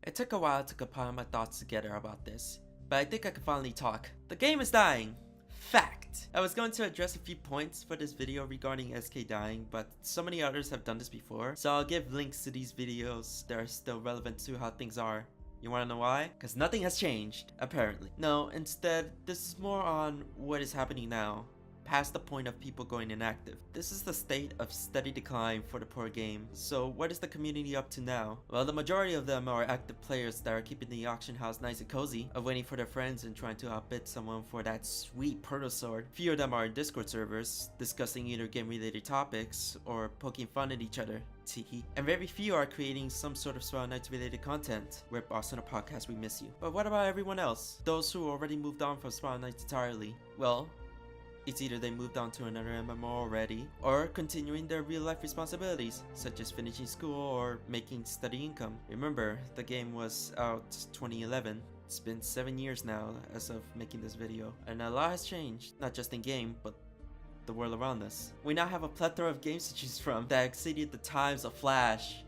It took a while to compile my thoughts together about this, but I think I can finally talk. The game is dying. Fact. I was going to address a few points for this video regarding SK dying, but so many others have done this before, so I'll give links to these videos that are still relevant to how things are. You wanna know why? Because nothing has changed, apparently. No, instead, this is more on what is happening now, past the point of people going inactive. This is the state of steady decline for the poor game. So what is the community up to now? Well, the majority of them are active players that are keeping the auction house nice and cozy, of waiting for their friends and trying to outbid someone for that sweet proto sword. Few of them are in Discord servers, discussing either game related topics or poking fun at each other. And very few are creating some sort of Spiral Knights related content. We're Boston, a podcast, we miss you. But what about everyone else? Those who already moved on from Spiral Knights entirely? Well, it's either they moved on to another MMO already, or continuing their real life responsibilities, such as finishing school or making steady income. Remember, the game was out 2011. It's been 7 years now as of making this video, and a lot has changed, not just in game, but the world around us. We now have a plethora of games to choose from that exceeded the times of Flash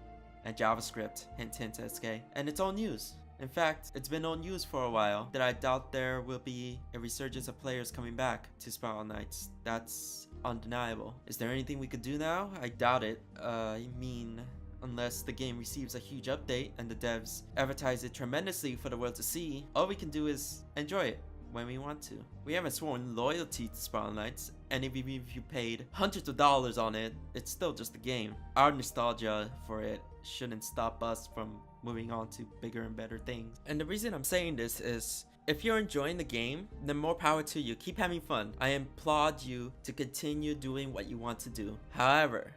and JavaScript, hint hint SK, and it's all news. In fact, it's been old news for a while that I doubt there will be a resurgence of players coming back to Spiral Knights. That's undeniable. Is there anything we could do now? I doubt it. I mean, unless the game receives a huge update and the devs advertise it tremendously for the world to see, all we can do is enjoy it when we want to. We haven't sworn loyalty to Spiral Knights, and even if you paid hundreds of dollars on it, it's still just a game. Our nostalgia for it shouldn't stop us from moving on to bigger and better things. And the reason I'm saying this is, if you're enjoying the game, then more power to you. Keep having fun. I applaud you to continue doing what you want to do. However,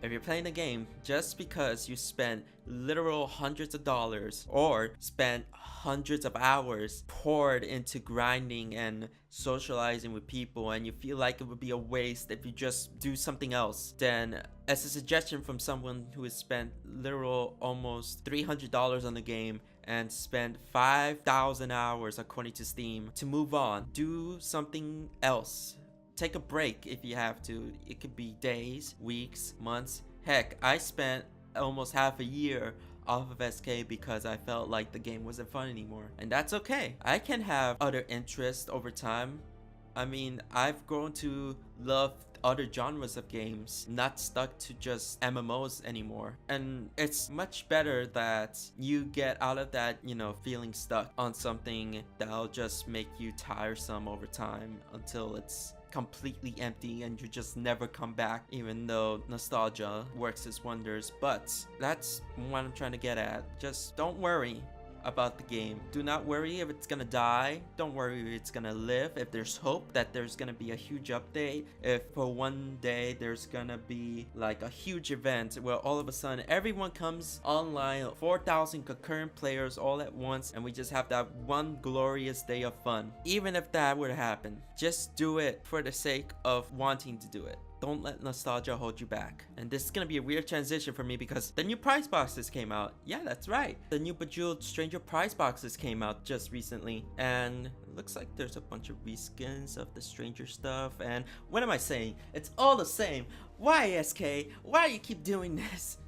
if you're playing the game just because you spent literal hundreds of dollars or spent hundreds of hours poured into grinding and socializing with people, and you feel like it would be a waste if you just do something else, then as a suggestion from someone who has spent literal almost $300 on the game and spent 5,000 hours according to Steam, to move on, do something else. Take a break if you have to. It could be days, weeks, months. Heck, I spent almost half a year off of SK because I felt like the game wasn't fun anymore. And that's okay. I can have other interests over time. I mean, I've grown to love other genres of games, not stuck to just MMOs anymore. And it's much better that you get out of that, feeling stuck on something that'll just make you tiresome over time until it's completely empty and you just never come back, even though nostalgia works its wonders. But that's what I'm trying to get at. Just don't worry about the game. Do not worry if it's gonna die. Don't worry if it's gonna live. If there's hope that there's gonna be a huge update, if for one day there's gonna be like a huge event where all of a sudden everyone comes online, 4,000 concurrent players all at once, and we just have that one glorious day of fun. Even if that were to happen, just do it for the sake of wanting to do it. Don't let nostalgia hold you back. And this is gonna be a weird transition for me because the new prize boxes came out. Yeah, that's right. The new Bejeweled Stranger prize boxes came out just recently. And it looks like there's a bunch of reskins of the Stranger stuff. And what am I saying? It's all the same. Why, SK? Why do you keep doing this?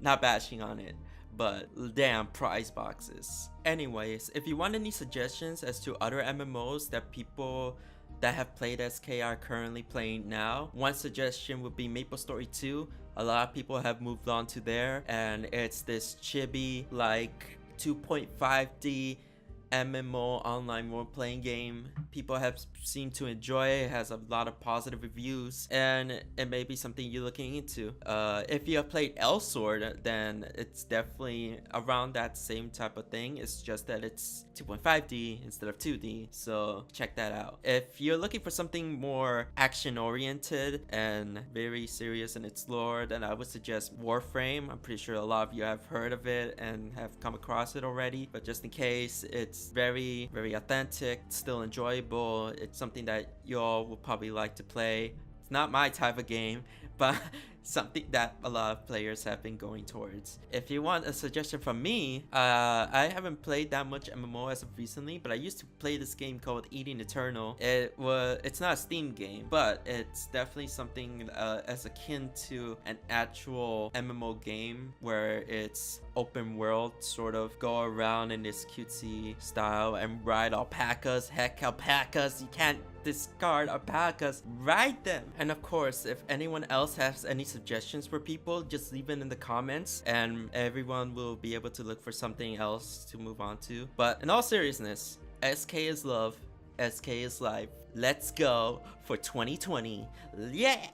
Not bashing on it, but damn prize boxes. Anyways, if you want any suggestions as to other MMOs that people that have played SK are currently playing now, one suggestion would be MapleStory 2. A lot of people have moved on to there, and it's this chibi like 2.5D MMO online role-playing game. People have seemed to enjoy it. It has a lot of positive reviews, and it may be something you're looking into. If you have played Elsword, then it's definitely around that same type of thing. It's just that it's 2.5D instead of 2D, so check that out. If you're looking for something more action-oriented and very serious in its lore, then I would suggest Warframe. I'm pretty sure a lot of you have heard of it and have come across it already, but just in case, it's very, very authentic, still enjoyable. It's something that y'all will probably like to play. It's not my type of game, but something that a lot of players have been going towards. If you want a suggestion from me, I haven't played that much MMO as of recently, but I used to play this game called Eating Eternal. It's not a Steam game, but it's definitely something as akin to an actual MMO game where it's open world, sort of go around in this cutesy style and ride alpacas. Heck, alpacas, you can't discard alpacas, ride them. And of course, if anyone else has any suggestions for people, just leave it in the comments and everyone will be able to look for something else to move on to. But in all seriousness, SK is love, SK is life. Let's go for 2020. Yeah!